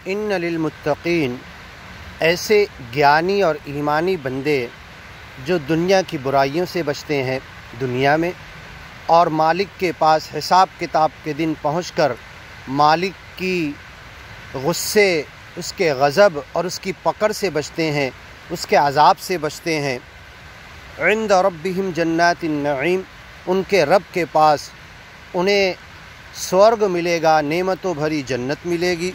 ان للمتقین، ایسے گیانی اور ایمانی بندے جو دنیا کی برائیوں سے بچتے ہیں دنیا میں، اور مالک کے پاس حساب کتاب کے دن پہنچ کر مالک کی غصے، اس کے غضب اور اس کی پکڑ سے بچتے ہیں، اس کے عذاب سے بچتے ہیں۔ عند ربہم جنات النعیم، ان کے رب کے پاس انہیں سورگ ملے گا، نعمتوں بھری جنت ملے گی۔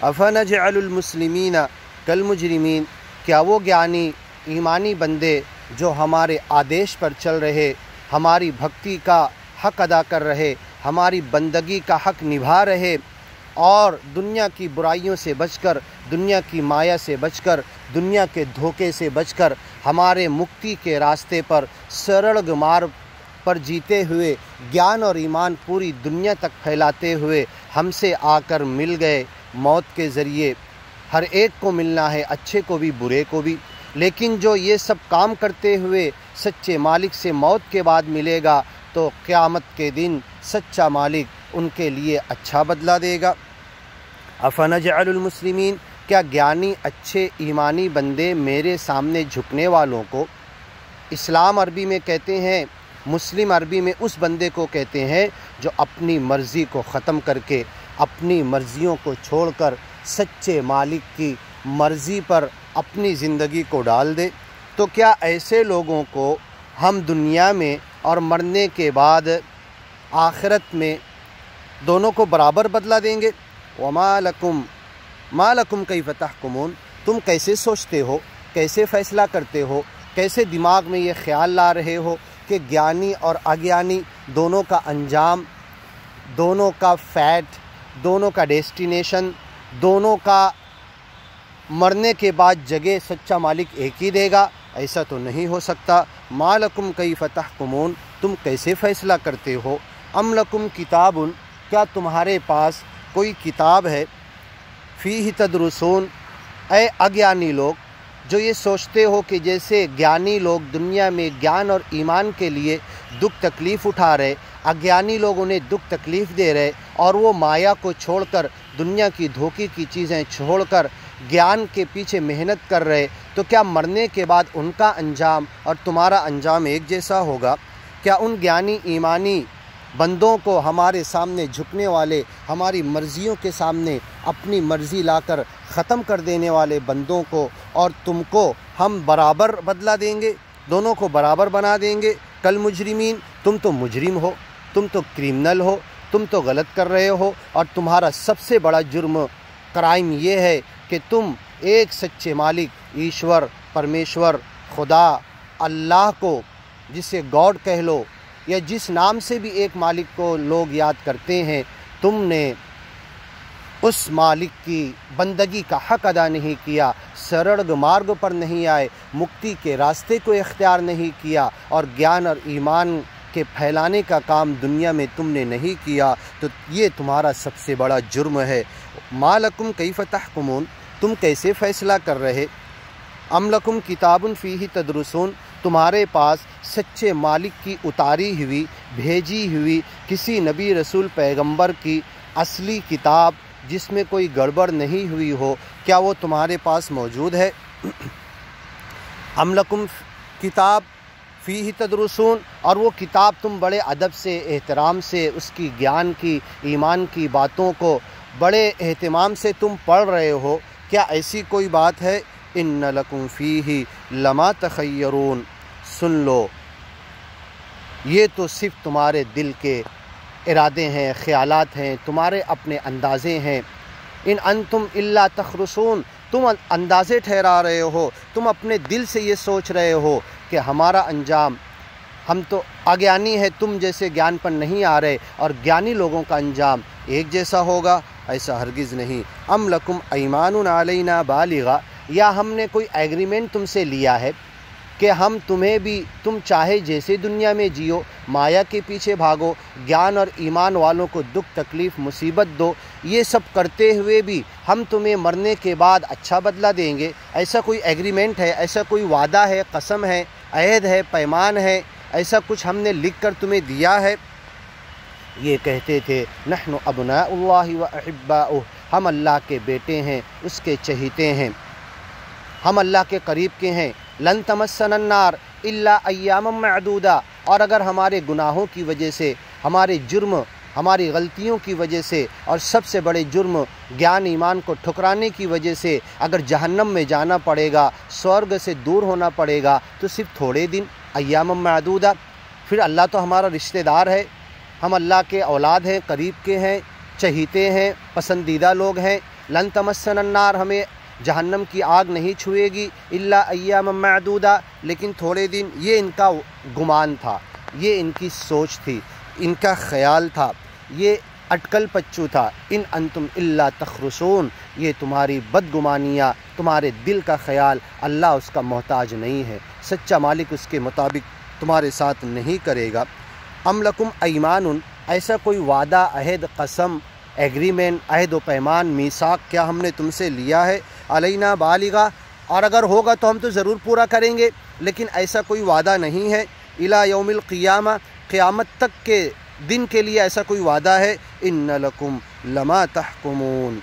افنجعل المسلمین کالمجرمین، کیا وہ گیانی ایمانی بندے جو ہمارے آدیش پر چل رہے، ہماری بھکتی کا حق ادا کر رہے، ہماری بندگی کا حق نبھا رہے، اور دنیا کی برائیوں سے بچ کر، دنیا کی مایا سے بچ کر، دنیا کے دھوکے سے بچ کر، ہمارے مکتی کے راستے پر سرڑگ مارگ پر جیتے ہوئے، گیان اور ایمان پوری دنیا تک پھیلاتے ہوئے ہم سے آ کر مل گئے موت کے ذریعے۔ ہر ایک کو ملنا ہے، اچھے کو بھی برے کو بھی، لیکن جو یہ سب کام کرتے ہوئے سچے مالک سے موت کے بعد ملے گا تو قیامت کے دن سچا مالک ان کے لیے اچھا بدلہ دے گا۔ افنجعل المسلمین، کیا گیانی اچھے ایمانی بندے میرے سامنے جھکنے والوں کو، اسلام عربی میں کہتے ہیں، مسلم عربی میں اس بندے کو کہتے ہیں جو اپنی مرضی کو ختم کر کے، اپنی مرضیوں کو چھوڑ کر سچے مالک کی مرضی پر اپنی زندگی کو ڈال دے۔ تو کیا ایسے لوگوں کو ہم دنیا میں اور مرنے کے بعد آخرت میں دونوں کو برابر بدلہ دیں گے؟ وما لکم کیف تحکمون، تم کیسے سوچتے ہو، کیسے فیصلہ کرتے ہو، کیسے دماغ میں یہ خیال لا رہے ہو کہ گیانی اور اگیانی دونوں کا انجام، دونوں کا فیٹ، دونوں کا ڈیسٹینیشن، دونوں کا مرنے کے بعد جگہ سچا مالک ایک ہی دے گا؟ ایسا تو نہیں ہو سکتا۔ ما لکم کیف تحکمون، تم کیسے فیصلہ کرتے ہو؟ ام لکم کتاب، کیا تمہارے پاس کوئی کتاب ہے؟ فیہ تدرسون، اے اگیانی لوگ جو یہ سوچتے ہو کہ جیسے گیانی لوگ دنیا میں گیان اور ایمان کے لیے دکھ تکلیف اٹھا رہے، اگیانی لوگ انہیں دکھ تکلیف دے رہے، اور وہ مایا کو چھوڑ کر، دنیا کی دھوکے کی چیزیں چھوڑ کر گیان کے پیچھے محنت کر رہے، تو کیا مرنے کے بعد ان کا انجام اور تمہارا انجام ایک جیسا ہوگا؟ کیا ان گیانی ایمانی بندوں کو، ہمارے سامنے جھکنے والے، ہماری مرضیوں کے سامنے اپنی مرضی لا کر ختم کر دینے والے بندوں کو اور تم کو ہم برابر بدلہ دیں گے، دونوں کو برابر بنا دیں گے؟ کل مجرمین، تم تو مجرم ہو، تم تو کرمنل ہو، تم تو غلط کر رہے ہو، اور تمہارا سب سے بڑا جرم، کرائم یہ ہے کہ تم ایک سچے مالک، ایشور، پرمیشور، خدا، اللہ کو، جسے گاڈ کہہ لو، یا جس نام سے بھی ایک مالک کو لوگ یاد کرتے ہیں، تم نے اس مالک کی بندگی کا حق ادا نہیں کیا، سرڑگ مارگ پر نہیں آئے، مکتی کے راستے کو اختیار نہیں کیا، اور گیان اور ایمان کے پھیلانے کا کام دنیا میں تم نے نہیں کیا، تو یہ تمہارا سب سے بڑا جرم ہے۔ ما لکم کیف تحکمون، تم کیسے فیصلہ کر رہے؟ ام لکم کتاب فیہ تدرسون، تمہارے پاس سچے مالک کی اتاری ہوئی، بھیجی ہوئی کسی نبی رسول پیغمبر کی اصلی کتاب جس میں کوئی گڑبڑ نہیں ہوئی ہو، کیا وہ تمہارے پاس موجود ہے؟ ام لکم کتاب فیہ تدرسون، اور وہ کتاب تم بڑے ادب سے، احترام سے، اس کی گیان کی، ایمان کی باتوں کو بڑے اہتمام سے تم پڑھ رہے ہو، کیا ایسی کوئی بات ہے؟ ان لکم فیہ لما تخیرون، سن لو، یہ تو صرف تمہارے دل کے ارادے ہیں، خیالات ہیں، تمہارے اپنے اندازے ہیں۔ ان انتم الا تخرصون، تم اندازے ٹھہرا رہے ہو، تم اپنے دل سے یہ سوچ رہے ہو کہ ہمارا انجام، ہم تو اگیانی ہے، تم جیسے گیان پر نہیں آ رہے، اور گیانی لوگوں کا انجام ایک جیسا ہوگا، ایسا ہرگز نہیں۔ ام لکم ایمان علینا بالغہ، یا ہم نے کوئی ایگریمنٹ تم سے لیا ہے کہ ہم تمہیں بھی، تم چاہے جیسے دنیا میں جیو، مایا کے پیچھے بھاگو، گیان اور ایمان والوں کو دکھ تکلیف مصیبت دو، یہ سب کرتے ہوئے بھی ہم تمہیں مرنے کے بعد اچھا بدلہ دیں گے؟ ایسا کوئی ایگریمنٹ ہے، ایسا کوئی وعدہ ہے، قسم ہے، عہد ہے، پیمان ہے، ایسا کچھ ہم نے لکھ کر تمہیں دیا ہے؟ یہ کہتے تھے نحن ابناء اللہ و احباؤہ، ہم اللہ کے بیٹے ہیں، اس کے چہیتے ہیں، ہم اللہ کے قریب کے ہیں۔ لن تمسنا النار الا ایاما معدودہ، اور اگر ہمارے گناہوں کی وجہ سے، ہمارے جرم، ہماری غلطیوں کی وجہ سے، اور سب سے بڑے جرم گیان ایمان کو ٹھکرانے کی وجہ سے اگر جہنم میں جانا پڑے گا، سورگ سے دور ہونا پڑے گا، تو صرف تھوڑے دن، ایام معدودہ۔ پھر اللہ تو ہمارا رشتہ دار ہے، ہم اللہ کے اولاد ہیں، قریب کے ہیں، چہیتے ہیں، پسندیدہ لوگ ہیں۔ لن تمسنا النار، ہمیں جہنم کی آگ نہیں چھوئے گی، الا ایام معدودہ، لیکن تھوڑے دن۔ یہ ان کا گمان تھا، یہ ان کی سوچ تھی، ان کا خیال تھا، یہ اٹکل پچو تھا۔ ان انتم الا تخرصون، یہ تمہاری بدگمانیاں، تمہارے دل کا خیال، اللہ اس کا محتاج نہیں ہے، سچا مالک اس کے مطابق تمہارے ساتھ نہیں کرے گا۔ ام لکم ایمان، ایسا کوئی وعدہ، عہد، قسم، ایگریمنٹ، عہد و پیمان، میثاق کیا ہم نے تم سے لیا ہے؟ علینا بالغا، اور اگر ہوگا تو ہم تو ضرور پورا کریں گے، لیکن ایسا کوئی وعدہ نہیں ہے۔ الی یوم القیامہ، قیامت تک کے دن کے لیے ایسا کوئی وعدہ ہے۔ ان لکم لما تحکمون،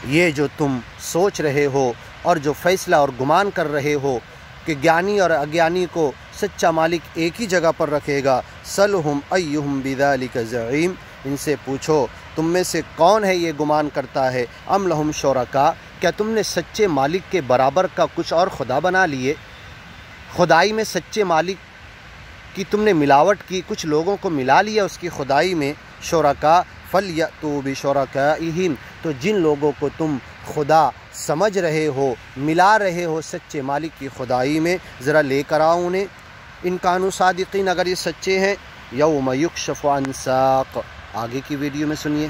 یہ جو تم سوچ رہے ہو اور جو فیصلہ اور گمان کر رہے ہو کہ گیانی اور اگیانی کو سچا مالک ایک ہی جگہ پر رکھے گا، سلہم ایہم بذالک زعیم، ان سے پوچھو تم میں سے کون ہے یہ گمان کرتا ہے، ام لہم شرکاء، کیا تم نے سچے مالک کے برابر کا کچھ اور خدا بنا لیے؟ خدائی میں سچے مالک کی تم نے ملاوٹ کی، کچھ لوگوں کو ملا لیا اس کی خدائی میں۔ شرکاء فلیأتوا بشرکائہم، تو جن لوگوں کو تم خدا سمجھ رہے ہو، ملا رہے ہو سچے مالک کی خدائی میں، ذرا لے کر آؤ انہیں، ان کانوا صادقین، اگر یہ سچے ہیں۔ یوم یکشف عن ساق، آگے کی ویڈیو میں سنیے۔